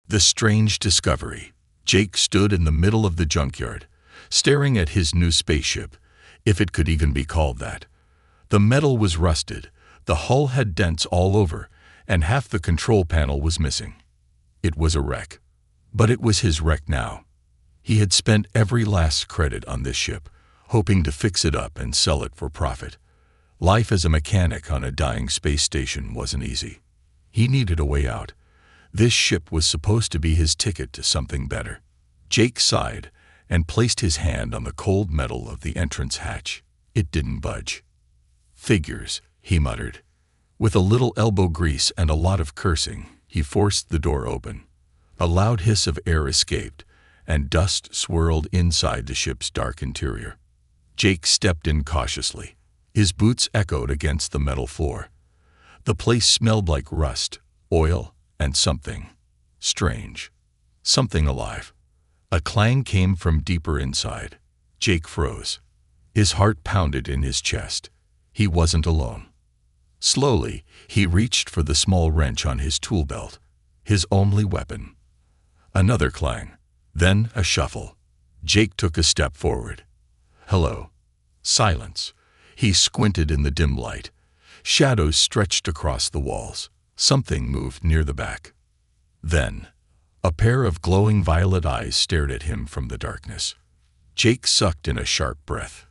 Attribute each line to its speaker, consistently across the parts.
Speaker 1: The strange discovery. Jake stood in the middle of the junkyard, staring at his new spaceship, if it could even be called that. The metal was rusted, the hull had dents all over, and half the control panel was missing. It was a wreck. But it was his wreck now. He had spent every last credit on this ship, hoping to fix it up and sell it for profit. Life as a mechanic on a dying space station wasn't easy. He needed a way out. This ship was supposed to be his ticket to something better. Jake sighed and placed his hand on the cold metal of the entrance hatch. It didn't budge. "Figures," he muttered. With a little elbow grease and a lot of cursing, he forced the door open. A loud hiss of air escaped, and dust swirled inside the ship's dark interior. Jake stepped in cautiously. His boots echoed against the metal floor. The place smelled like rust, oil, and something strange. Something alive. A clang came from deeper inside. Jake froze. His heart pounded in his chest. He wasn't alone. Slowly, he reached for the small wrench on his tool belt, his only weapon. Another clang, then a shuffle. Jake took a step forward. Hello. Silence. He squinted in the dim light. Shadows stretched across the walls. Something moved near the back. Then, a pair of glowing violet eyes stared at him from the darkness. Jake sucked in a sharp breath.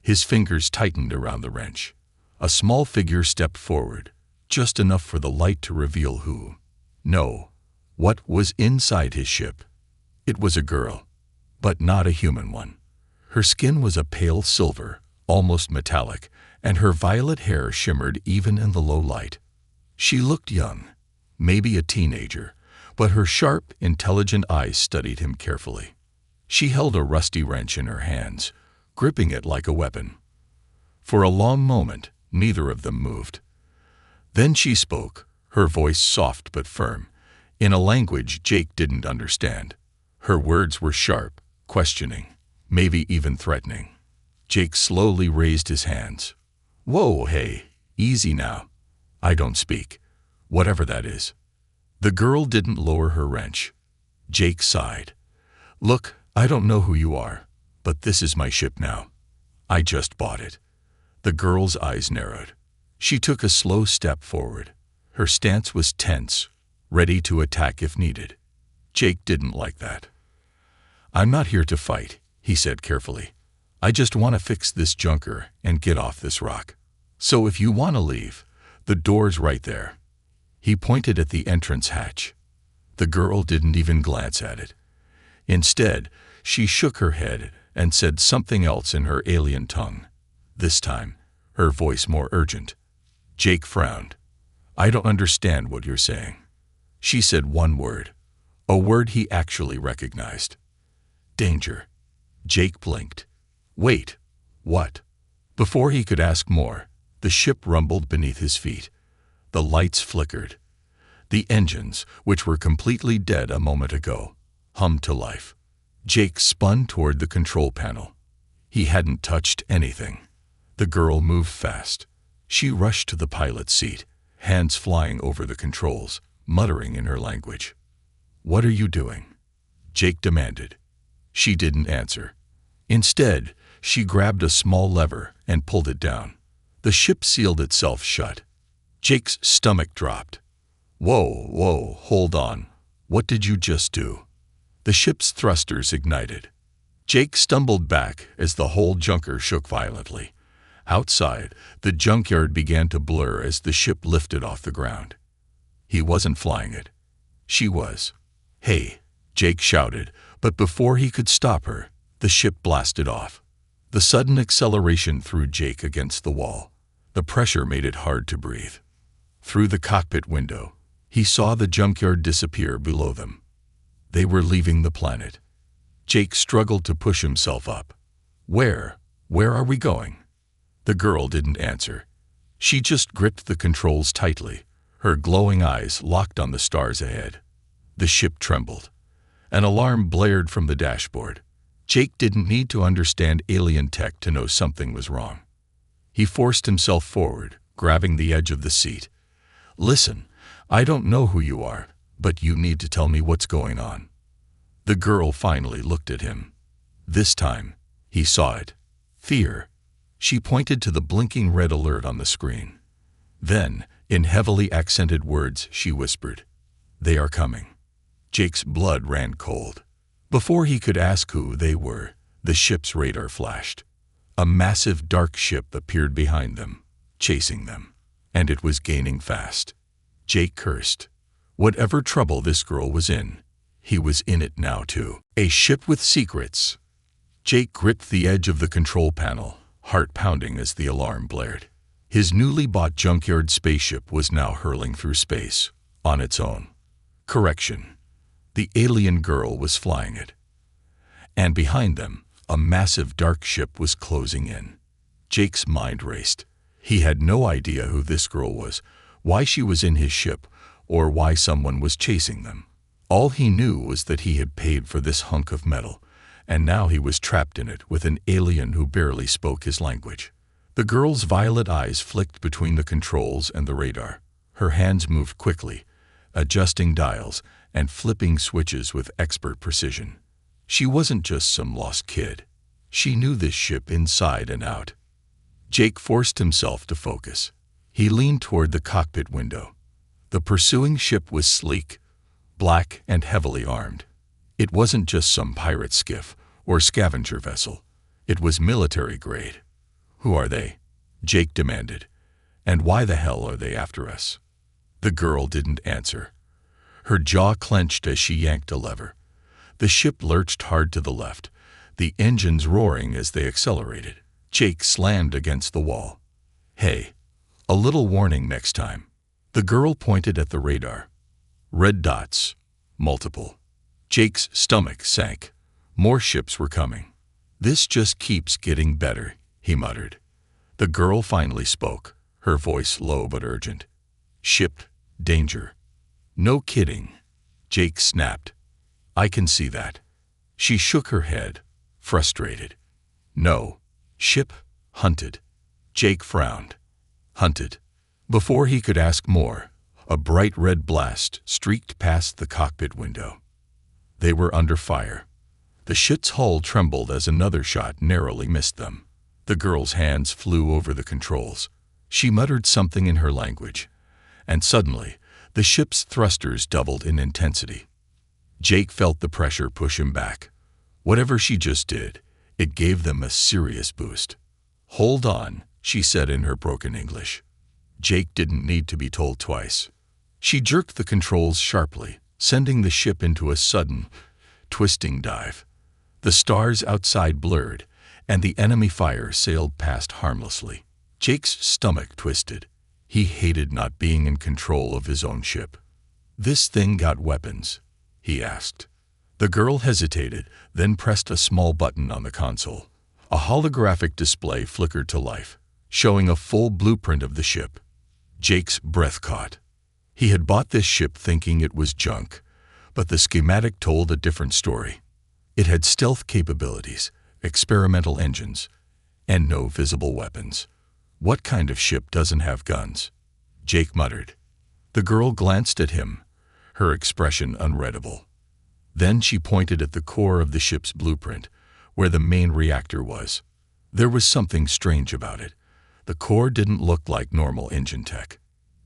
Speaker 1: His fingers tightened around the wrench. A small figure stepped forward, just enough for the light to reveal who. No. What was inside his ship? It was a girl, but not a human one. Her skin was a pale silver, almost metallic, and her violet hair shimmered even in the low light. She looked young, maybe a teenager, but her sharp, intelligent eyes studied him carefully. She held a rusty wrench in her hands, gripping it like a weapon. For a long moment, neither of them moved. Then she spoke, her voice soft but firm, in a language Jake didn't understand. Her words were sharp, questioning, maybe even threatening. Jake slowly raised his hands. Whoa, hey, easy now. I don't speak. Whatever that is. The girl didn't lower her wrench. Jake sighed. Look, I don't know who you are, but this is my ship now. I just bought it. The girl's eyes narrowed. She took a slow step forward. Her stance was tense, ready to attack if needed. Jake didn't like that. I'm not here to fight, he said carefully. I just want to fix this junker and get off this rock. So if you want to leave, the door's right there. He pointed at the entrance hatch. The girl didn't even glance at it. Instead, she shook her head and said something else in her alien tongue. This time, her voice more urgent. Jake frowned. I don't understand what you're saying. She said one word, a word he actually recognized. Danger. Jake blinked. Wait, what? Before he could ask more, the ship rumbled beneath his feet. The lights flickered. The engines, which were completely dead a moment ago, hummed to life. Jake spun toward the control panel. He hadn't touched anything. The girl moved fast. She rushed to the pilot's seat, hands flying over the controls, muttering in her language. What are you doing? Jake demanded. She didn't answer. Instead, she grabbed a small lever and pulled it down. The ship sealed itself shut. Jake's stomach dropped. Whoa, hold on. What did you just do? The ship's thrusters ignited. Jake stumbled back as the whole junker shook violently. Outside, the junkyard began to blur as the ship lifted off the ground. He wasn't flying it. She was. Hey, Jake shouted, but before he could stop her, the ship blasted off. The sudden acceleration threw Jake against the wall. The pressure made it hard to breathe. Through the cockpit window, he saw the junkyard disappear below them. They were leaving the planet. Jake struggled to push himself up. Where are we going? The girl didn't answer. She just gripped the controls tightly, her glowing eyes locked on the stars ahead. The ship trembled. An alarm blared from the dashboard. Jake didn't need to understand alien tech to know something was wrong. He forced himself forward, grabbing the edge of the seat. Listen, I don't know who you are, But you need to tell me what's going on." The girl finally looked at him. This time, he saw it. Fear. She pointed to the blinking red alert on the screen. Then, in heavily accented words, she whispered, "They are coming." Jake's blood ran cold. Before he could ask who they were, the ship's radar flashed. A massive dark ship appeared behind them, chasing them, and it was gaining fast. Jake cursed. Whatever trouble this girl was in, he was in it now too. A ship with secrets. Jake gripped the edge of the control panel, heart pounding as the alarm blared. His newly bought Junkyard Spaceship was now hurling through space, on its own. Correction. The alien girl was flying it. And behind them, a massive dark ship was closing in. Jake's mind raced. He had no idea who this girl was, why she was in his ship, or why someone was chasing them. All he knew was that he had paid for this hunk of metal, and now he was trapped in it with an alien who barely spoke his language. The girl's violet eyes flicked between the controls and the radar. Her hands moved quickly, adjusting dials and flipping switches with expert precision. She wasn't just some lost kid. She knew this ship inside and out. Jake forced himself to focus. He leaned toward the cockpit window. The pursuing ship was sleek, black, and heavily armed. It wasn't just some pirate skiff or scavenger vessel. It was military grade. "Who are they?" Jake demanded. "And why the hell are they after us?" The girl didn't answer. Her jaw clenched as she yanked a lever. The ship lurched hard to the left, the engines roaring as they accelerated. Jake slammed against the wall. "Hey, a little warning next time." The girl pointed at the radar. Red dots. Multiple. Jake's stomach sank. More ships were coming. "This just keeps getting better," he muttered. The girl finally spoke, her voice low but urgent. "Ship, danger." "No kidding," Jake snapped. "I can see that." She shook her head, frustrated. "No. Ship, hunted." Jake frowned. "Hunted." Before he could ask more, a bright red blast streaked past the cockpit window. They were under fire. The ship's hull trembled as another shot narrowly missed them. The girl's hands flew over the controls. She muttered something in her language, and suddenly, the ship's thrusters doubled in intensity. Jake felt the pressure push him back. Whatever she just did, it gave them a serious boost. "Hold on," she said in her broken English. Jake didn't need to be told twice. She jerked the controls sharply, sending the ship into a sudden, twisting dive. The stars outside blurred, and the enemy fire sailed past harmlessly. Jake's stomach twisted. He hated not being in control of his own ship. "This thing got weapons?" he asked. The girl hesitated, then pressed a small button on the console. A holographic display flickered to life, showing a full blueprint of the ship. Jake's breath caught. He had bought this ship thinking it was junk, but the schematic told a different story. It had stealth capabilities, experimental engines, and no visible weapons. What kind of ship doesn't have guns? Jake muttered. The girl glanced at him, her expression unreadable. Then she pointed at the core of the ship's blueprint, where the main reactor was. There was something strange about it. The core didn't look like normal engine tech.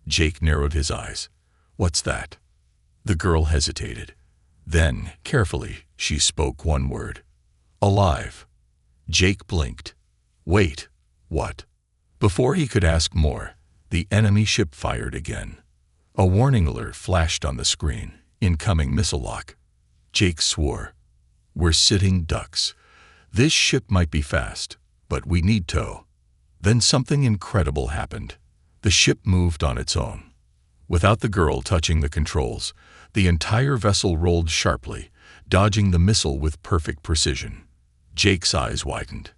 Speaker 1: Jake narrowed his eyes. "What's that?" The girl hesitated. Then, carefully, she spoke one word. "Alive." Jake blinked. "Wait, what?" Before he could ask more, the enemy ship fired again. A warning alert flashed on the screen. Incoming missile lock. Jake swore. "We're sitting ducks. This ship might be fast, but we need tow." Then something incredible happened. The ship moved on its own. Without the girl touching the controls, the entire vessel rolled sharply, dodging the missile with perfect precision. Jake's eyes widened.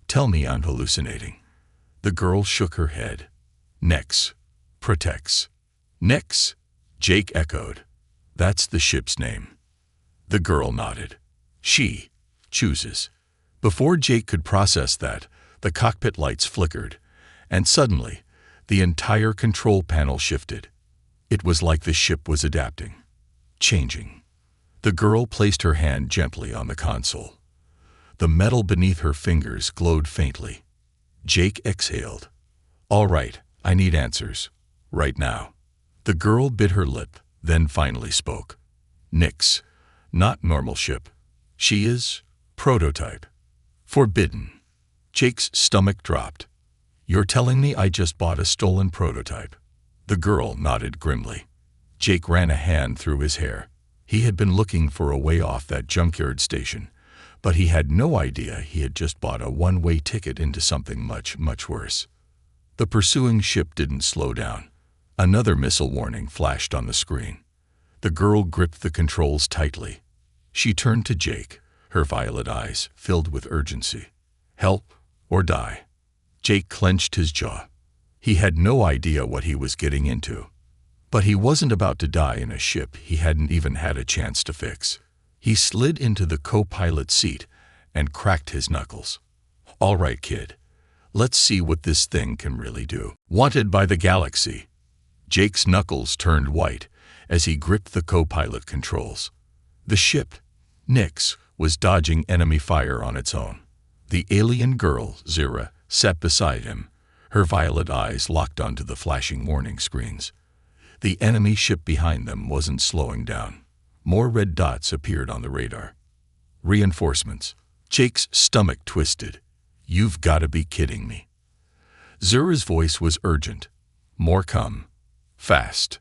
Speaker 1: "Tell me I'm hallucinating." The girl shook her head. "Nex. Protects." "Nex?" Jake echoed. "That's the ship's name." The girl nodded. "She chooses." Before Jake could process that, the cockpit lights flickered, and suddenly, the entire control panel shifted. It was like the ship was adapting. changing. The girl placed her hand gently on the console. The metal beneath her fingers glowed faintly. Jake exhaled. All right, I need answers. Right now. The girl bit her lip, then finally spoke. Nyx. Not normal ship. She is prototype. Forbidden. Jake's stomach dropped. You're telling me I just bought a stolen prototype? The girl nodded grimly. Jake ran a hand through his hair. He had been looking for a way off that junkyard station, but he had no idea he had just bought a one-way ticket into something much, much worse. The pursuing ship didn't slow down. Another missile warning flashed on the screen. The girl gripped the controls tightly. She turned to Jake, her violet eyes filled with urgency. Help or die. Jake clenched his jaw. He had no idea what he was getting into. But he wasn't about to die in a ship he hadn't even had a chance to fix. He slid into the co-pilot seat and cracked his knuckles. All right, kid. Let's see what this thing can really do. Wanted by the galaxy. Jake's knuckles turned white as he gripped the co-pilot controls. The ship, Nyx, was dodging enemy fire on its own. The alien girl, Zira, sat beside him, her violet eyes locked onto the flashing warning screens. The enemy ship behind them wasn't slowing down. More red dots appeared on the radar. Reinforcements. Jake's stomach twisted. You've got to be kidding me. Zira's voice was urgent. More come. Fast.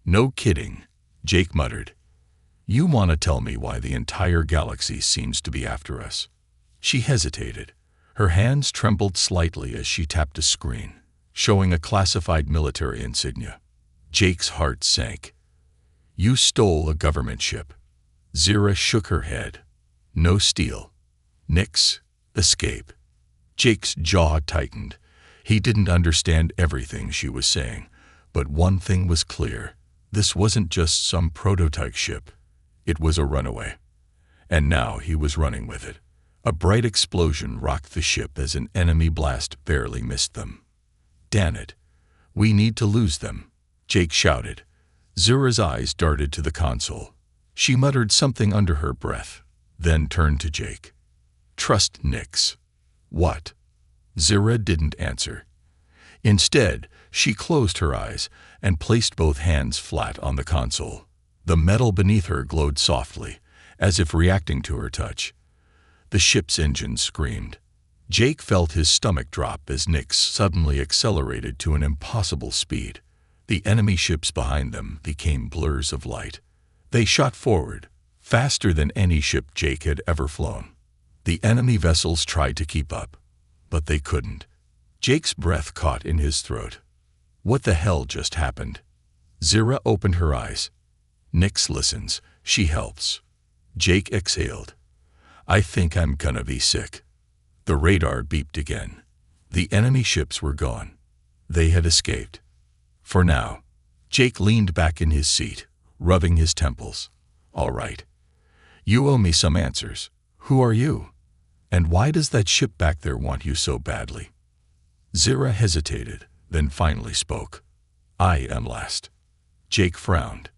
Speaker 1: No kidding, Jake muttered. You want to tell me why the entire galaxy seems to be after us? She hesitated. Her hands trembled slightly as she tapped a screen, showing a classified military insignia. Jake's heart sank. You stole a government ship. Zira shook her head. No steal. Nyx, escape. Jake's jaw tightened. He didn't understand everything she was saying, but one thing was clear. This wasn't just some prototype ship. It was a runaway. And now he was running with it. A bright explosion rocked the ship as an enemy blast barely missed them. Damn it. We need to lose them, Jake shouted. Zira's eyes darted to the console. She muttered something under her breath, then turned to Jake. Trust Nyx. What? Zira didn't answer. Instead, she closed her eyes and placed both hands flat on the console. The metal beneath her glowed softly, as if reacting to her touch. The ship's engine screamed. Jake felt his stomach drop as Nyx suddenly accelerated to an impossible speed. The enemy ships behind them became blurs of light. They shot forward, faster than any ship Jake had ever flown. The enemy vessels tried to keep up, but they couldn't. Jake's breath caught in his throat. What the hell just happened? Zira opened her eyes. Nyx listens. She helps. Jake exhaled. I think I'm gonna be sick. The radar beeped again. The enemy ships were gone. They had escaped. For now. Jake leaned back in his seat, rubbing his temples. All right. You owe me some answers. Who are you? And why does that ship back there want you so badly? Zira hesitated, then finally spoke. I am last. Jake frowned.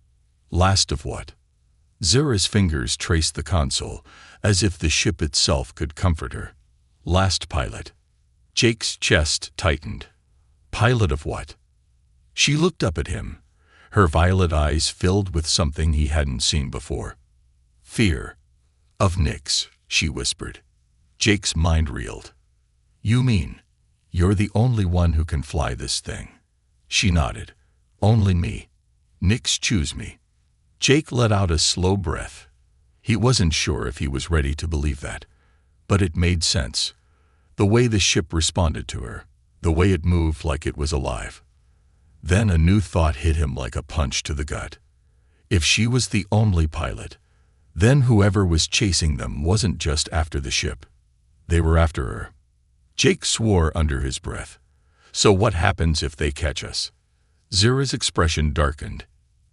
Speaker 1: Last of what? Zira's fingers traced the console, as if the ship itself could comfort her. Last pilot. Jake's chest tightened. Pilot of what? She looked up at him, her violet eyes filled with something he hadn't seen before. Fear. Of Nyx, she whispered. Jake's mind reeled. You mean, you're the only one who can fly this thing? She nodded. Only me. Nyx choose me. Jake let out a slow breath. He wasn't sure if he was ready to believe that, but it made sense. The way the ship responded to her, the way it moved like it was alive. Then a new thought hit him like a punch to the gut. If she was the only pilot, then whoever was chasing them wasn't just after the ship. They were after her. Jake swore under his breath. So what happens if they catch us? Zira's expression darkened.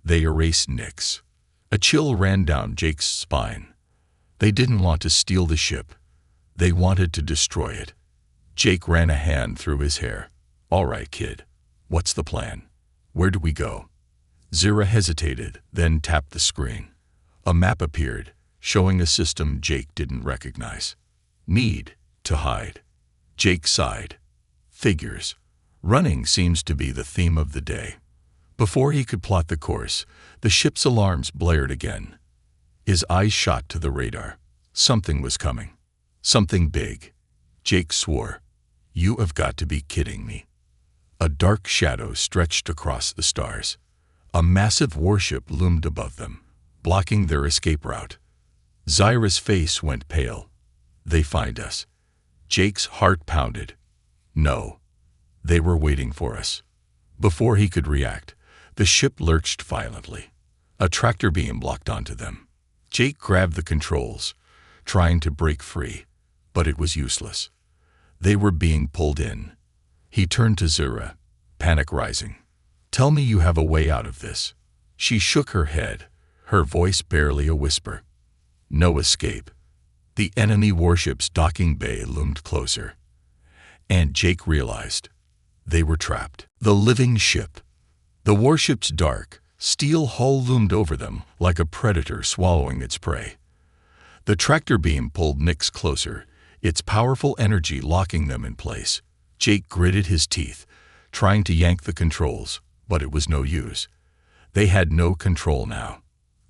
Speaker 1: They erased Nyx. A chill ran down Jake's spine. They didn't want to steal the ship. They wanted to destroy it. Jake ran a hand through his hair. All right, kid. What's the plan? Where do we go? Zira hesitated, then tapped the screen. A map appeared, showing a system Jake didn't recognize. Need to hide. Jake sighed. Figures. Running seems to be the theme of the day. Before he could plot the course, the ship's alarms blared again. His eyes shot to the radar. Something was coming. Something big. Jake swore. You have got to be kidding me. A dark shadow stretched across the stars. A massive warship loomed above them, blocking their escape route. Zyra's face went pale. They find us. Jake's heart pounded. No. They were waiting for us. Before he could react, the ship lurched violently. A tractor beam locked onto them. Jake grabbed the controls, trying to break free, but it was useless. They were being pulled in. He turned to Zyra, panic rising. Tell me you have a way out of this. She shook her head, her voice barely a whisper. No escape. The enemy warship's docking bay loomed closer. And Jake realized they were trapped. The living ship. The warship's dark, steel hull loomed over them like a predator swallowing its prey. The tractor beam pulled Nyx closer, its powerful energy locking them in place. Jake gritted his teeth, trying to yank the controls, but it was no use. They had no control now.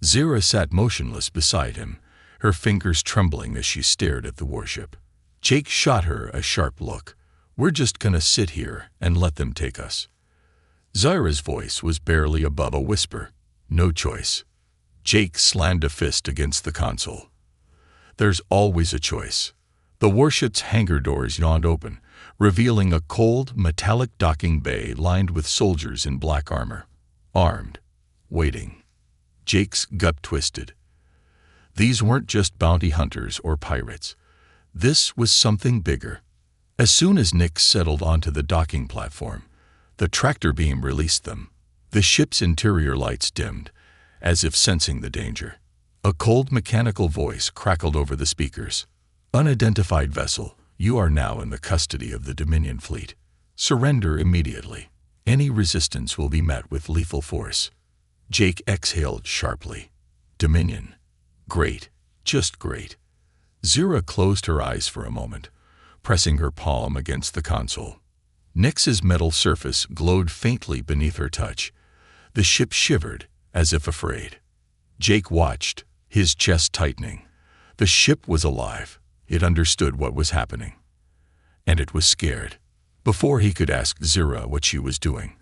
Speaker 1: Zyra sat motionless beside him, her fingers trembling as she stared at the warship. Jake shot her a sharp look. We're just gonna sit here and let them take us. Zyra's voice was barely above a whisper. No choice. Jake slammed a fist against the console. There's always a choice. The warship's hangar doors yawned open, revealing a cold, metallic docking bay lined with soldiers in black armor. Armed. Waiting. Jake's gut twisted. These weren't just bounty hunters or pirates. This was something bigger. As soon as Nyx settled onto the docking platform, the tractor beam released them. The ship's interior lights dimmed, as if sensing the danger. A cold mechanical voice crackled over the speakers. Unidentified vessel, you are now in the custody of the Dominion fleet. Surrender immediately. Any resistance will be met with lethal force. Jake exhaled sharply. Dominion. Great. Just great. Zyra closed her eyes for a moment, pressing her palm against the console. Nyx's metal surface glowed faintly beneath her touch. The ship shivered, as if afraid. Jake watched, his chest tightening. The ship was alive. It understood what was happening. And it was scared. Before he could ask Zyra what she was doing,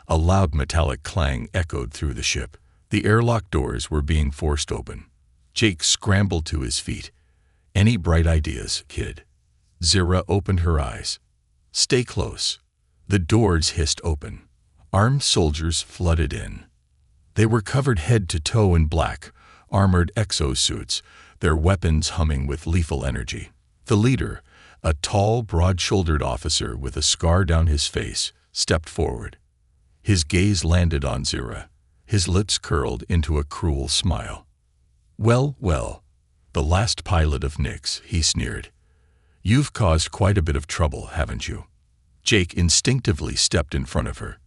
Speaker 1: a loud metallic clang echoed through the ship. The airlock doors were being forced open. Jake scrambled to his feet. Any bright ideas, kid? Zyra opened her eyes. Stay close. The doors hissed open. Armed soldiers flooded in. They were covered head to toe in black, armored exosuits, their weapons humming with lethal energy. The leader, a tall, broad-shouldered officer with a scar down his face, stepped forward. His gaze landed on Zyra. His lips curled into a cruel smile. Well, well, the last pilot of Nyx, he sneered. You've caused quite a bit of trouble, haven't you? Jake instinctively stepped in front of her.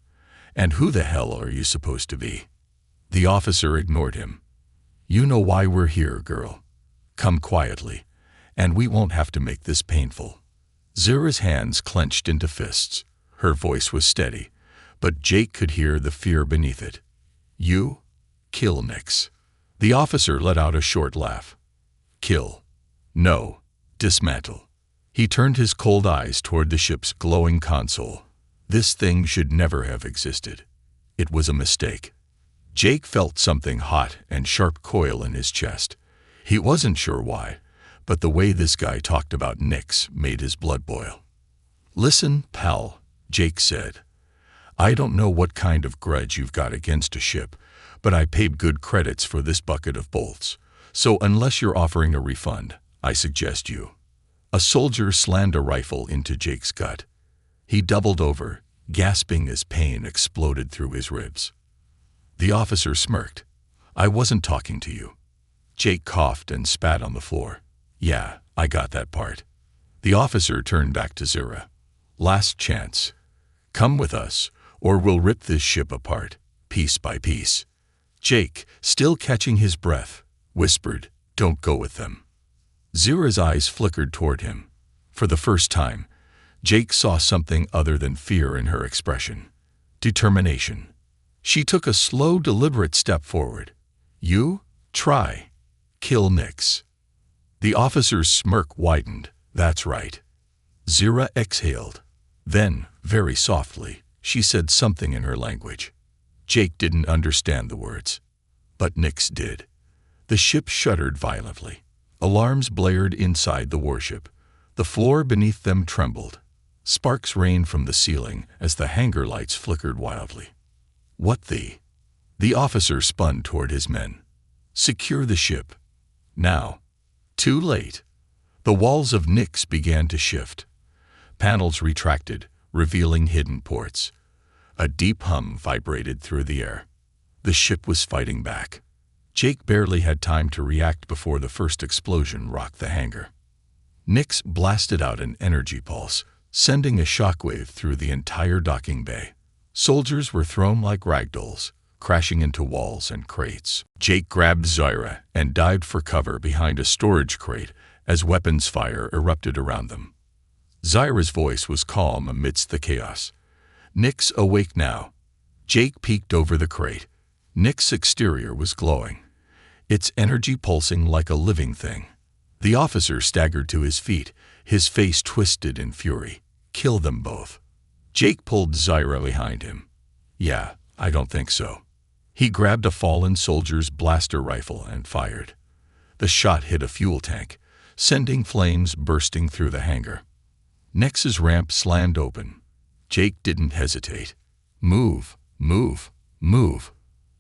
Speaker 1: And who the hell are you supposed to be? The officer ignored him. You know why we're here, girl. Come quietly, and we won't have to make this painful. Zyra's hands clenched into fists. Her voice was steady, but Jake could hear the fear beneath it. You? Kill Nyx. The officer let out a short laugh. Kill. No. Dismantle. He turned his cold eyes toward the ship's glowing console. This thing should never have existed. It was a mistake. Jake felt something hot and sharp coil in his chest. He wasn't sure why, but the way this guy talked about Nyx made his blood boil. Listen, pal, Jake said. I don't know what kind of grudge you've got against a ship, but I paid good credits for this bucket of bolts. So unless you're offering a refund, I suggest you. A soldier slammed a rifle into Jake's gut. He doubled over, gasping as pain exploded through his ribs. The officer smirked. I wasn't talking to you. Jake coughed and spat on the floor. Yeah, I got that part. The officer turned back to Zyra. Last chance. Come with us, or we'll rip this ship apart. piece by piece. Jake, still catching his breath, whispered, "Don't go with them." Zira's eyes flickered toward him. For the first time, Jake saw something other than fear in her expression. Determination. She took a slow, deliberate step forward. "You? Try. Kill Nix." The officer's smirk widened. "That's right." Zira exhaled. Then, very softly, she said something in her language. Jake didn't understand the words, but Nix did. The ship shuddered violently. Alarms blared inside the warship. The floor beneath them trembled. Sparks rained from the ceiling as the hangar lights flickered wildly. "What the?" The officer spun toward his men. "Secure the ship. Now." Too late. The walls of Nix began to shift. Panels retracted, revealing hidden ports. A deep hum vibrated through the air. The ship was fighting back. Jake barely had time to react before the first explosion rocked the hangar. Nix blasted out an energy pulse, sending a shockwave through the entire docking bay. Soldiers were thrown like ragdolls, crashing into walls and crates. Jake grabbed Zira and dived for cover behind a storage crate as weapons fire erupted around them. Zira's voice was calm amidst the chaos. "Nix, awake now." Jake peeked over the crate. Nix's exterior was glowing, its energy pulsing like a living thing. The officer staggered to his feet, his face twisted in fury. "Kill them both." Jake pulled Zira behind him. "Yeah, I don't think so." He grabbed a fallen soldier's blaster rifle and fired. The shot hit a fuel tank, sending flames bursting through the hangar. Nix's ramp slammed open. Jake didn't hesitate. "Move, move, move."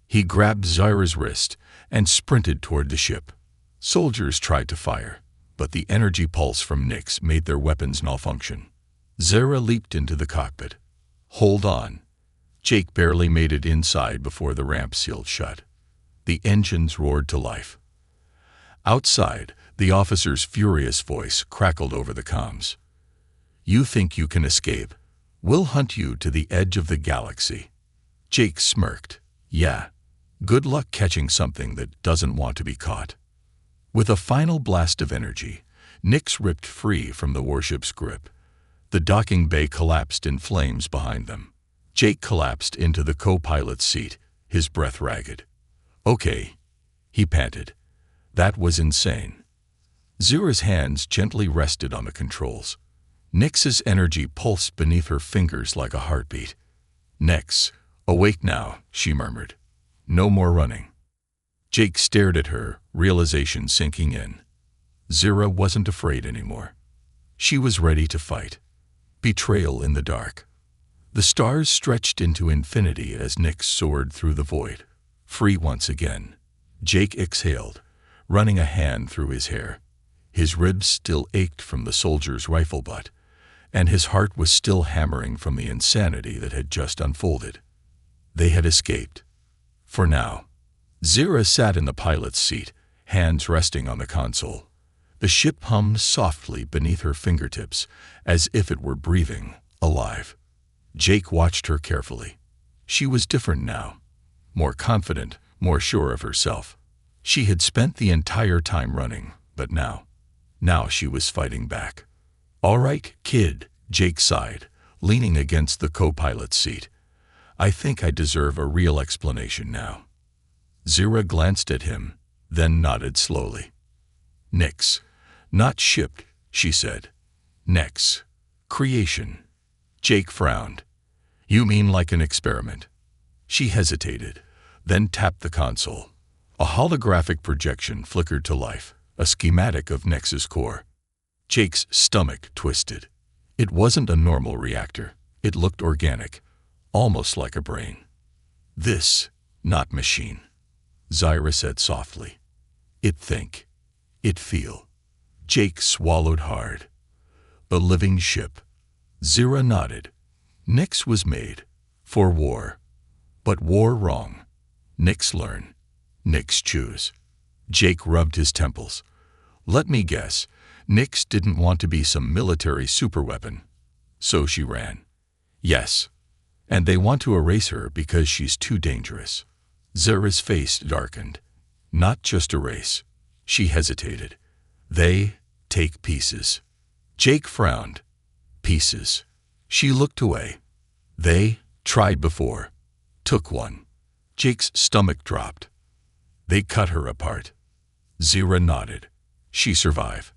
Speaker 1: He grabbed Zira's wrist and sprinted toward the ship. Soldiers tried to fire, but the energy pulse from Nix made their weapons malfunction. Zira leaped into the cockpit. "Hold on." Jake barely made it inside before the ramp sealed shut. The engines roared to life. Outside, the officer's furious voice crackled over the comms. "You think you can escape? We'll hunt you to the edge of the galaxy." Jake smirked. "Yeah. Good luck catching something that doesn't want to be caught." With a final blast of energy, Nix ripped free from the warship's grip. The docking bay collapsed in flames behind them. Jake collapsed into the co-pilot's seat, his breath ragged. "Okay," he panted. "That was insane." Zira's hands gently rested on the controls. Nix's energy pulsed beneath her fingers like a heartbeat. "Nix, awake now," she murmured. "No more running." Jake stared at her, realization sinking in. Zira wasn't afraid anymore. She was ready to fight. Betrayal in the dark. The stars stretched into infinity as Nix soared through the void, free once again. Jake exhaled, running a hand through his hair. His ribs still ached from the soldier's rifle butt, and his heart was still hammering from the insanity that had just unfolded. They had escaped. For now. Zira sat in the pilot's seat, hands resting on the console. The ship hummed softly beneath her fingertips, as if it were breathing, alive. Jake watched her carefully. She was different now. More confident, more sure of herself. She had spent the entire time running, but now she was fighting back. "All right, kid," Jake sighed, leaning against the co-pilot's seat. "I think I deserve a real explanation now." Zira glanced at him, then nodded slowly. "Nix. Not shipped," she said. "Nix. Creation." Jake frowned. "You mean like an experiment?" She hesitated, then tapped the console. A holographic projection flickered to life, a schematic of Nix's core. Jake's stomach twisted. It wasn't a normal reactor. It looked organic, almost like a brain. "This, not machine," Zira said softly. "It think. It feel." Jake swallowed hard. "A living ship." Zira nodded. "Nix was made. For war. But war wrong. Nix learn. Nix choose." Jake rubbed his temples. "Let me guess. Nix didn't want to be some military superweapon. So she ran." "Yes." And they want to erase her because she's too dangerous. Zara's face darkened. Not just erase. She hesitated. They take pieces. Jake frowned. Pieces. She looked away. They tried before. Took one. Jake's stomach dropped. They cut her apart. Zara nodded. She survived.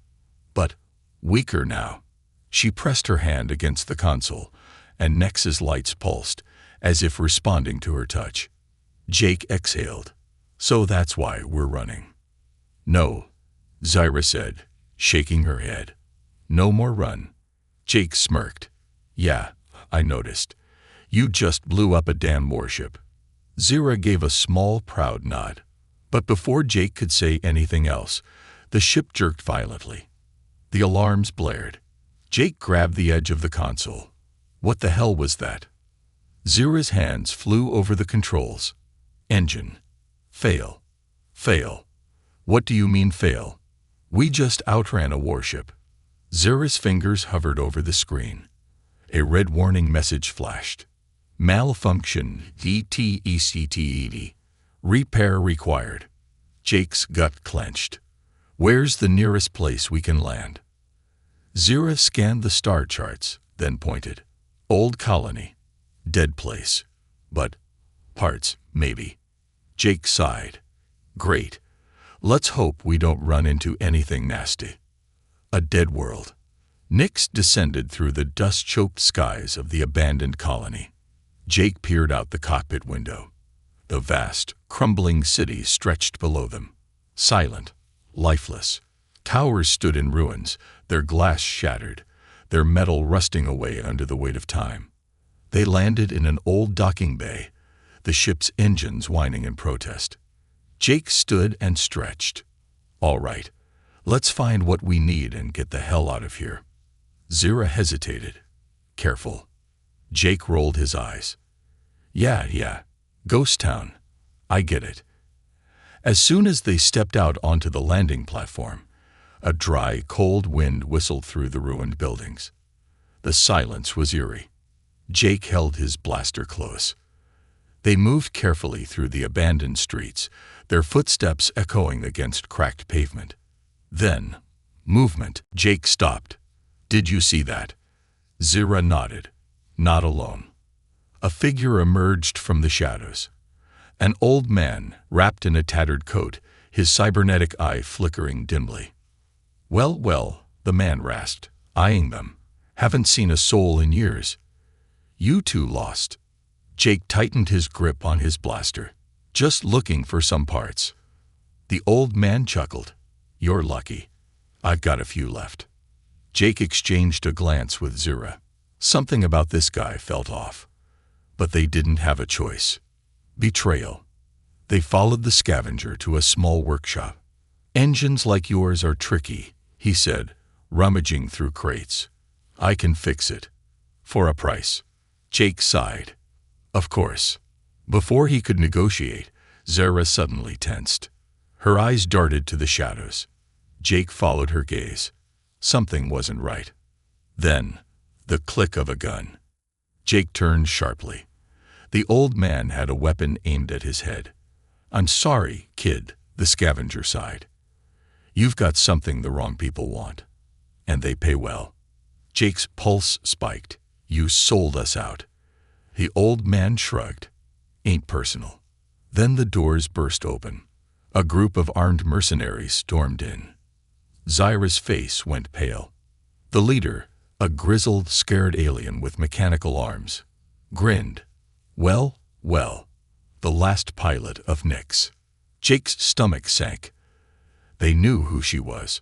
Speaker 1: But weaker now. She pressed her hand against the console, and Nex's lights pulsed, as if responding to her touch. Jake exhaled. So that's why we're running. No, Zara said, shaking her head. No more run. Jake smirked. Yeah, I noticed. You just blew up a damn warship. Zara gave a small, proud nod. But before Jake could say anything else, the ship jerked violently. The alarms blared. Jake grabbed the edge of the console. What the hell was that? Zara's hands flew over the controls. Engine. Fail. Fail. What do you mean fail? We just outran a warship. Zara's fingers hovered over the screen. A red warning message flashed. Malfunction DTECTED. Repair required. Jake's gut clenched. Where's the nearest place we can land? Zara scanned the star charts, then pointed. Old colony. Dead place. But parts, maybe. Jake sighed. Great. Let's hope we don't run into anything nasty. A dead world. Nyx descended through the dust-choked skies of the abandoned colony. Jake peered out the cockpit window. The vast, crumbling city stretched below them. Silent, lifeless. Towers stood in ruins, their glass shattered, their metal rusting away under the weight of time. They landed in an old docking bay, the ship's engines whining in protest. Jake stood and stretched. All right, let's find what we need and get the hell out of here. Zara hesitated. Careful. Jake rolled his eyes. Yeah, ghost town. I get it. As soon as they stepped out onto the landing platform, a dry, cold wind whistled through the ruined buildings. The silence was eerie. Jake held his blaster close. They moved carefully through the abandoned streets, their footsteps echoing against cracked pavement. Then, movement. Jake stopped. Did you see that? Zara nodded. Not alone. A figure emerged from the shadows. An old man, wrapped in a tattered coat, his cybernetic eye flickering dimly. Well, the man rasped, eyeing them. Haven't seen a soul in years. You two lost. Jake tightened his grip on his blaster. Just looking for some parts. The old man chuckled. You're lucky. I've got a few left. Jake exchanged a glance with Zara. Something about this guy felt off. But they didn't have a choice. Betrayal. They followed the scavenger to a small workshop. Engines like yours are tricky, he said, rummaging through crates. I can fix it. For a price. Jake sighed. Of course. Before he could negotiate, Zara suddenly tensed. Her eyes darted to the shadows. Jake followed her gaze. Something wasn't right. Then, the click of a gun. Jake turned sharply. The old man had a weapon aimed at his head. I'm sorry, kid, the scavenger sighed. You've got something the wrong people want. And they pay well. Jake's pulse spiked. You sold us out. The old man shrugged. Ain't personal. Then the doors burst open. A group of armed mercenaries stormed in. Zara's face went pale. The leader, a grizzled, scared alien with mechanical arms, grinned. Well, the last pilot of Nyx. Jake's stomach sank. They knew who she was.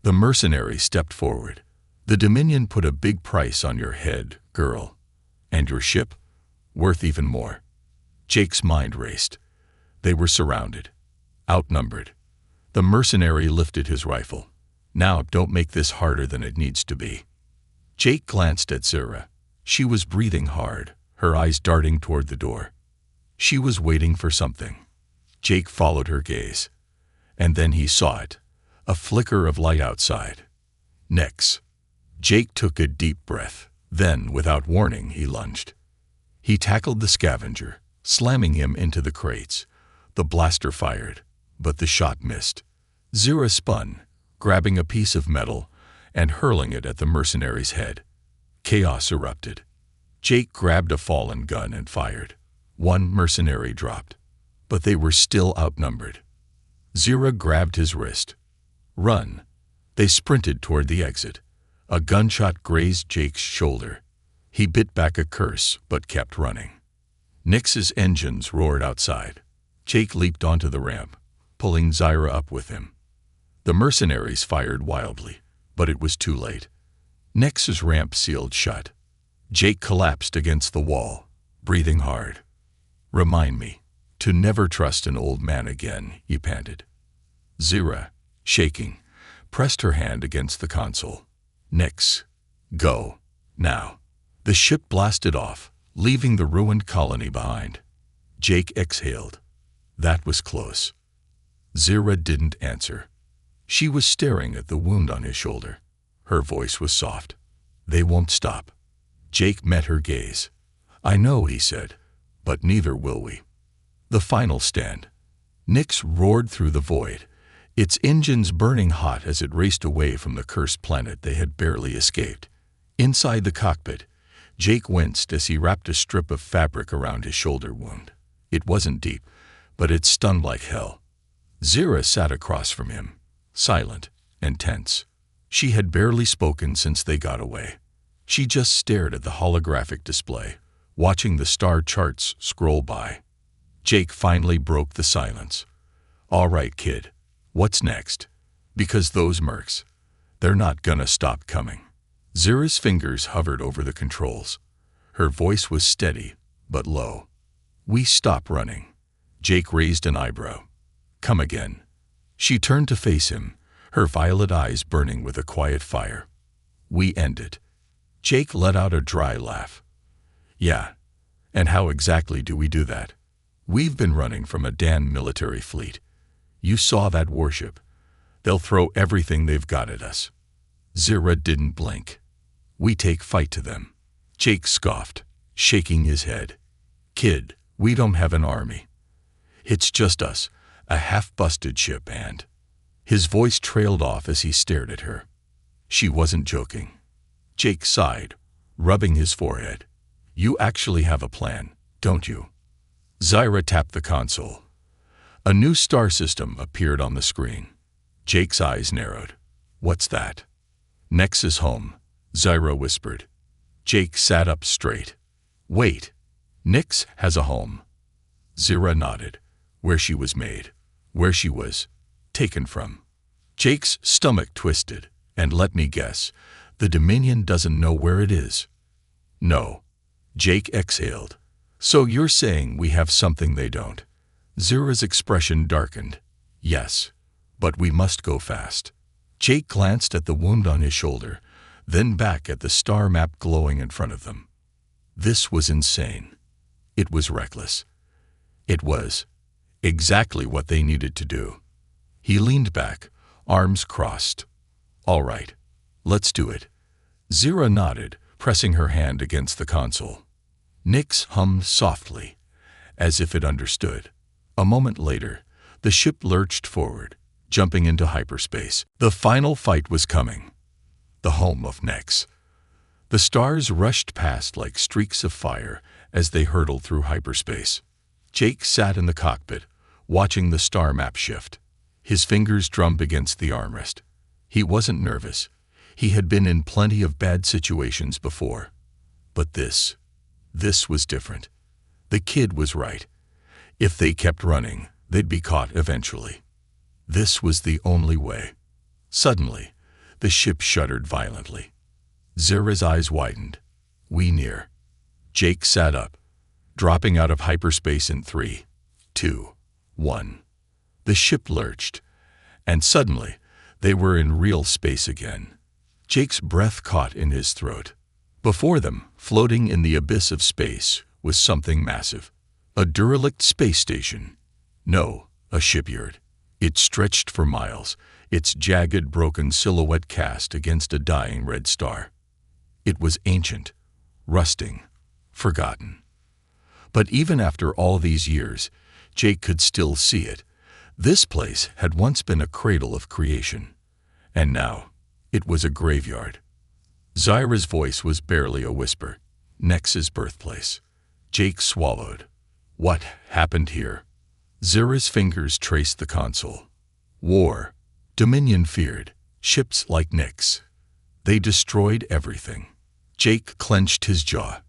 Speaker 1: The mercenary stepped forward. The Dominion put a big price on your head, girl. And your ship? Worth even more. Jake's mind raced. They were surrounded. Outnumbered. The mercenary lifted his rifle. Now don't make this harder than it needs to be. Jake glanced at Zara. She was breathing hard, her eyes darting toward the door. She was waiting for something. Jake followed her gaze. And then he saw it. A flicker of light outside. Nyx. Jake took a deep breath. Then, without warning, he lunged. He tackled the scavenger, slamming him into the crates. The blaster fired, but the shot missed. Zira spun, grabbing a piece of metal and hurling it at the mercenary's head. Chaos erupted. Jake grabbed a fallen gun and fired. One mercenary dropped, but they were still outnumbered. Zira grabbed his wrist. Run! They sprinted toward the exit. A gunshot grazed Jake's shoulder. He bit back a curse, but kept running. Nix's engines roared outside. Jake leaped onto the ramp, pulling Zira up with him. The mercenaries fired wildly, but it was too late. Nix's ramp sealed shut. Jake collapsed against the wall, breathing hard. "Remind me to never trust an old man again," he panted. Zira, shaking, pressed her hand against the console. "Nix, go, now." The ship blasted off, leaving the ruined colony behind. Jake exhaled. That was close. Zira didn't answer. She was staring at the wound on his shoulder. Her voice was soft. "They won't stop." Jake met her gaze. "I know," he said, "but neither will we." The final stand. Nix roared through the void, its engines burning hot as it raced away from the cursed planet they had barely escaped. Inside the cockpit, Jake winced as he wrapped a strip of fabric around his shoulder wound. It wasn't deep, but it stung like hell. Zira sat across from him, silent and tense. She had barely spoken since they got away. She just stared at the holographic display, watching the star charts scroll by. Jake finally broke the silence. "All right, kid, what's next? Because those mercs, they're not gonna stop coming." Zira's fingers hovered over the controls. Her voice was steady, but low. "We stop running." Jake raised an eyebrow. "Come again." She turned to face him, her violet eyes burning with a quiet fire. "We end it." Jake let out a dry laugh. "Yeah, and how exactly do we do that? We've been running from a damn military fleet. You saw that warship. They'll throw everything they've got at us." Zira didn't blink. "We take fight to them." Jake scoffed, shaking his head. "Kid, we don't have an army. It's just us, a half-busted ship and—" His voice trailed off as he stared at her. She wasn't joking. Jake sighed, rubbing his forehead. "You actually have a plan, don't you?" Zira tapped the console. A new star system appeared on the screen. Jake's eyes narrowed. "What's that?" "Nexus home," Zira whispered. Jake sat up straight. "Wait, Nix has a home." Zira nodded. "Where she was made. Where she was taken from." Jake's stomach twisted. "And let me guess, the Dominion doesn't know where it is." "No." Jake exhaled. "So you're saying we have something they don't?" Zira's expression darkened. "Yes, but we must go fast." Jake glanced at the wound on his shoulder, then back at the star map glowing in front of them. This was insane. It was reckless. It was exactly what they needed to do. He leaned back, arms crossed. "All right, let's do it." Zira nodded, pressing her hand against the console. Nix hummed softly, as if it understood. A moment later, the ship lurched forward, jumping into hyperspace. The final fight was coming. The home of Nix. The stars rushed past like streaks of fire as they hurtled through hyperspace. Jake sat in the cockpit, watching the star map shift. His fingers drummed against the armrest. He wasn't nervous. He had been in plenty of bad situations before. But this was different. The kid was right. If they kept running, they'd be caught eventually. This was the only way. Suddenly, the ship shuddered violently. Zira's eyes widened. "We near." Jake sat up, dropping out of hyperspace in 3, 2, 1. The ship lurched, and suddenly, they were in real space again. Jake's breath caught in his throat. Before them, floating in the abyss of space, was something massive. A derelict space station. No, a shipyard. It stretched for miles, its jagged, broken silhouette cast against a dying red star. It was ancient, rusting, forgotten. But even after all these years, Jake could still see it. This place had once been a cradle of creation, and now it was a graveyard. Zyra's voice was barely a whisper. Nex's birthplace. Jake swallowed. What happened here? Zyra's fingers traced the console. War. Dominion feared. Ships like Nyx. They destroyed everything. Jake clenched his jaw.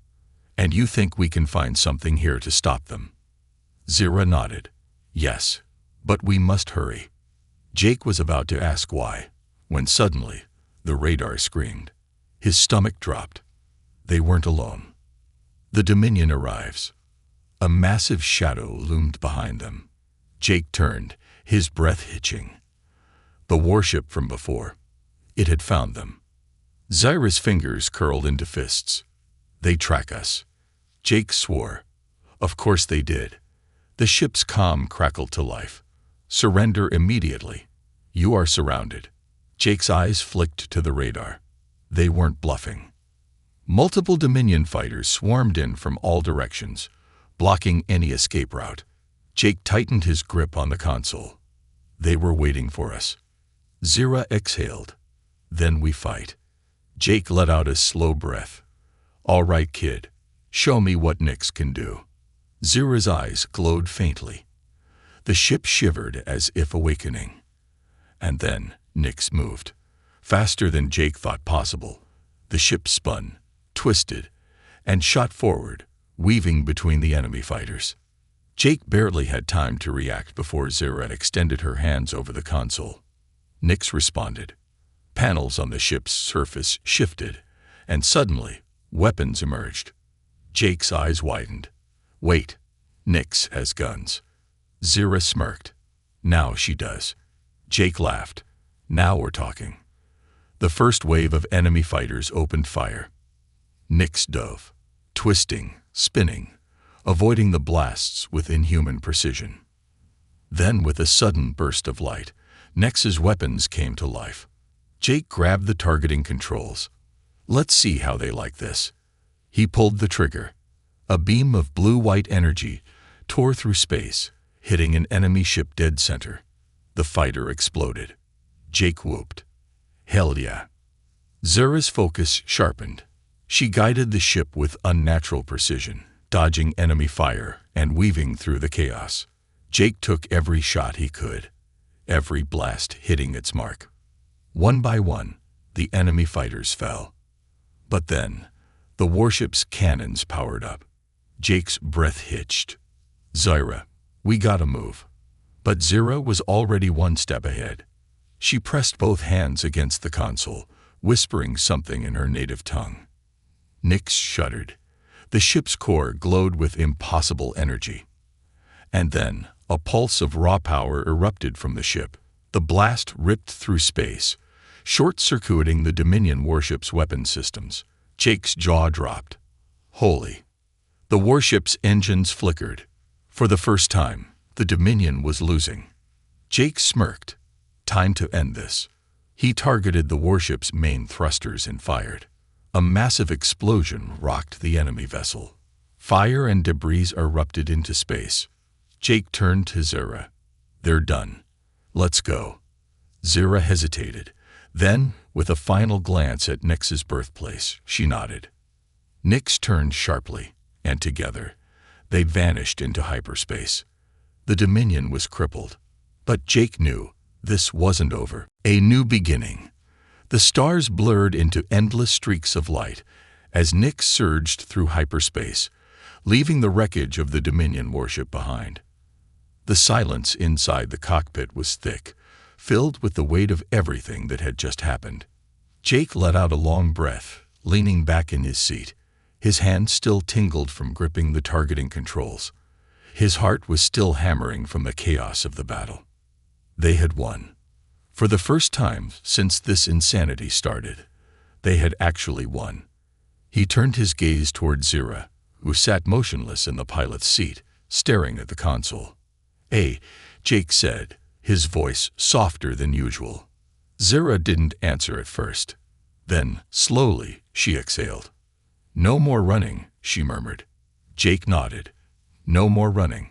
Speaker 1: And you think we can find something here to stop them? Zyra nodded. Yes, but we must hurry. Jake was about to ask why, when suddenly the radar screamed. His stomach dropped. They weren't alone. The Dominion arrives. A massive shadow loomed behind them. Jake turned, his breath hitching. The warship from before. It had found them. Zyra's fingers curled into fists. They track us. Jake swore. Of course they did. The ship's comm crackled to life. Surrender immediately. You are surrounded. Jake's eyes flicked to the radar. They weren't bluffing. Multiple Dominion fighters swarmed in from all directions, blocking any escape route. Jake tightened his grip on the console. They were waiting for us. Zyra exhaled. Then we fight. Jake let out a slow breath. All right, kid. Show me what Nyx can do. Zyra's eyes glowed faintly. The ship shivered as if awakening. And then Nyx moved. Faster than Jake thought possible. The ship spun, twisted, and shot forward, weaving between the enemy fighters. Jake barely had time to react before Zyra extended her hands over the console. Nyx responded. Panels on the ship's surface shifted, and suddenly, weapons emerged. Jake's eyes widened. Wait, Nyx has guns. Zyra smirked. Now she does. Jake laughed. Now we're talking. The first wave of enemy fighters opened fire. Nyx dove, twisting, spinning, avoiding the blasts with inhuman precision. Then, with a sudden burst of light, Nyx's weapons came to life. Jake grabbed the targeting controls. Let's see how they like this. He pulled the trigger. A beam of blue-white energy tore through space, hitting an enemy ship dead center. The fighter exploded. Jake whooped. Hell yeah. Zyra's focus sharpened. She guided the ship with unnatural precision, dodging enemy fire and weaving through the chaos. Jake took every shot he could, every blast hitting its mark. One by one, the enemy fighters fell. But then, the warship's cannons powered up. Jake's breath hitched. Zyra, we gotta move. But Zyra was already one step ahead. She pressed both hands against the console, whispering something in her native tongue. Nyx shuddered. The ship's core glowed with impossible energy. And then, a pulse of raw power erupted from the ship. The blast ripped through space, short-circuiting the Dominion warship's weapon systems. Jake's jaw dropped. Holy. The warship's engines flickered. For the first time, the Dominion was losing. Jake smirked. Time to end this. He targeted the warship's main thrusters and fired. A massive explosion rocked the enemy vessel. Fire and debris erupted into space. Jake turned to Zyra. They're done. Let's go. Zyra hesitated. Then, with a final glance at Nyx's birthplace, she nodded. Nyx turned sharply, and together, they vanished into hyperspace. The Dominion was crippled. But Jake knew this wasn't over. A new beginning. The stars blurred into endless streaks of light as Nyx surged through hyperspace, leaving the wreckage of the Dominion warship behind. The silence inside the cockpit was thick, filled with the weight of everything that had just happened. Jake let out a long breath, leaning back in his seat. His hand still tingled from gripping the targeting controls. His heart was still hammering from the chaos of the battle. They had won. For the first time since this insanity started, they had actually won. He turned his gaze toward Zyra, who sat motionless in the pilot's seat, staring at the console. "Hey," Jake said, his voice softer than usual. Zyra didn't answer at first. Then, slowly, she exhaled. "No more running," she murmured. Jake nodded. No more running.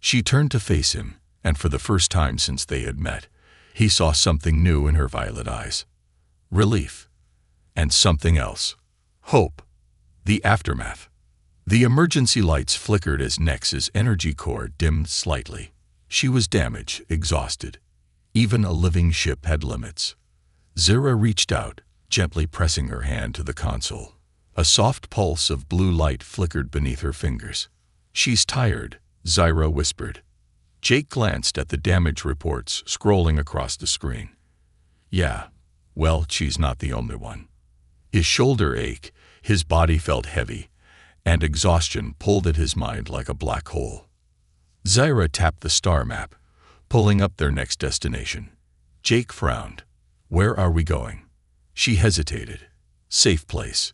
Speaker 1: She turned to face him, and for the first time since they had met, he saw something new in her violet eyes. Relief. And something else. Hope. The aftermath. The emergency lights flickered as Nex's energy core dimmed slightly. She was damaged, exhausted. Even a living ship had limits. Zira reached out, gently pressing her hand to the console. A soft pulse of blue light flickered beneath her fingers. "She's tired," Zira whispered. Jake glanced at the damage reports scrolling across the screen. Yeah, well, she's not the only one. His shoulder ached, his body felt heavy, and exhaustion pulled at his mind like a black hole. Zira tapped the star map, pulling up their next destination. Jake frowned. "Where are we going?" She hesitated. "Safe place."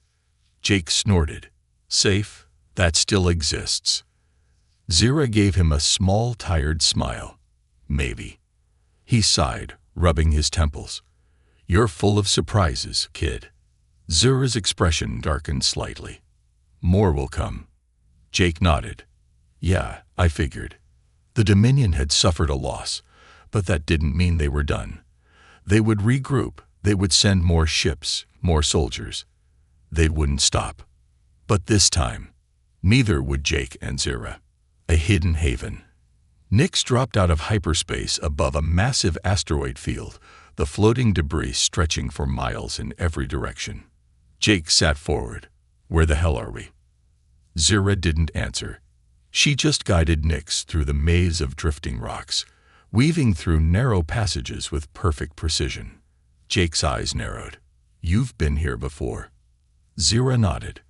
Speaker 1: Jake snorted. "Safe? That still exists." Zira gave him a small, tired smile. "Maybe." He sighed, rubbing his temples. "You're full of surprises, kid." Zira's expression darkened slightly. "More will come." Jake nodded. "Yeah, I figured." The Dominion had suffered a loss, but that didn't mean they were done. They would regroup, they would send more ships, more soldiers. They wouldn't stop. But this time, neither would Jake and Zira. A hidden haven. Nyx dropped out of hyperspace above a massive asteroid field, the floating debris stretching for miles in every direction. Jake sat forward. "Where the hell are we?" Zira didn't answer. She just guided Nyx through the maze of drifting rocks, weaving through narrow passages with perfect precision. Jake's eyes narrowed. "You've been here before." Zira nodded.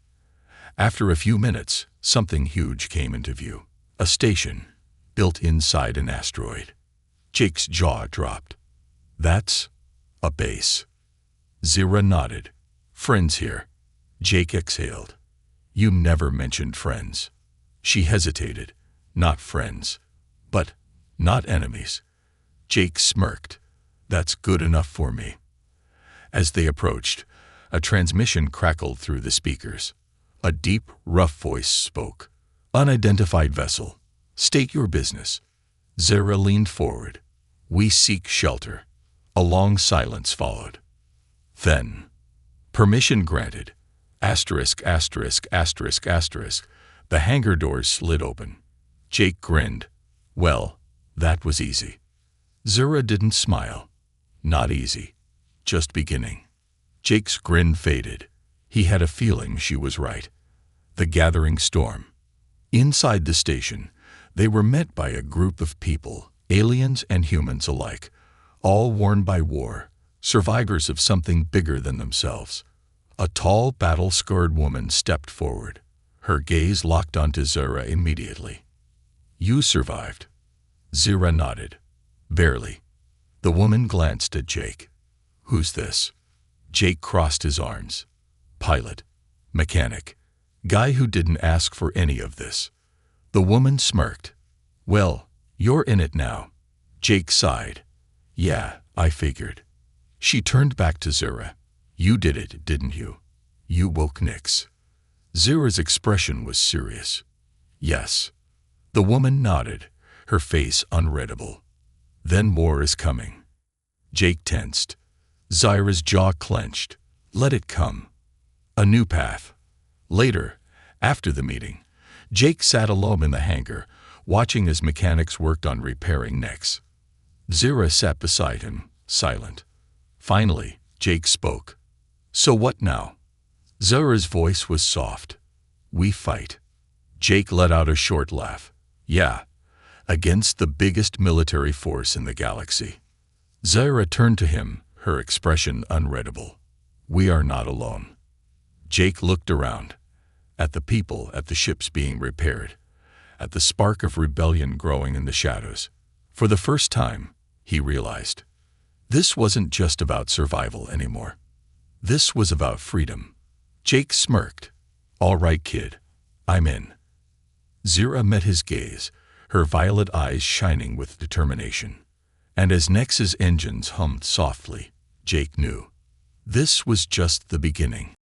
Speaker 1: After a few minutes, something huge came into view. A station, built inside an asteroid. Jake's jaw dropped. "That's a base." Zira nodded. "Friends here." Jake exhaled. "You never mentioned friends." She hesitated. "Not friends, but not enemies." Jake smirked. "That's good enough for me." As they approached, a transmission crackled through the speakers. A deep, rough voice spoke. "Unidentified vessel. State your business." Zira leaned forward. "We seek shelter." A long silence followed. Then, "Permission granted." Asterisk, asterisk, asterisk, asterisk. The hangar doors slid open. Jake grinned. "Well, that was easy." Zira didn't smile. "Not easy. Just beginning." Jake's grin faded. He had a feeling she was right. The gathering storm. Inside the station, they were met by a group of people, aliens and humans alike, all worn by war, survivors of something bigger than themselves. A tall, battle-scarred woman stepped forward. Her gaze locked onto Zira immediately. "You survived." Zira nodded. "Barely." The woman glanced at Jake. "Who's this?" Jake crossed his arms. "Pilot. Mechanic. Guy who didn't ask for any of this." The woman smirked. "Well, you're in it now." Jake sighed. "Yeah, I figured." She turned back to Zira. "You did it, didn't you? You woke Nyx." Zira's expression was serious. "Yes." The woman nodded, her face unreadable. "Then more is coming." Jake tensed. Zira's jaw clenched. "Let it come." A new path. Later, after the meeting, Jake sat alone in the hangar, watching as mechanics worked on repairing Nyx. Zira sat beside him, silent. Finally, Jake spoke. "So what now?" Zira's voice was soft. "We fight." Jake let out a short laugh. "Yeah, against the biggest military force in the galaxy." Zira turned to him, her expression unreadable. "We are not alone." Jake looked around, at the people, at the ships being repaired, at the spark of rebellion growing in the shadows. For the first time, he realized, this wasn't just about survival anymore. This was about freedom. Jake smirked. "All right, kid. I'm in." Zira met his gaze, her violet eyes shining with determination. And as Nyx's engines hummed softly, Jake knew. This was just the beginning.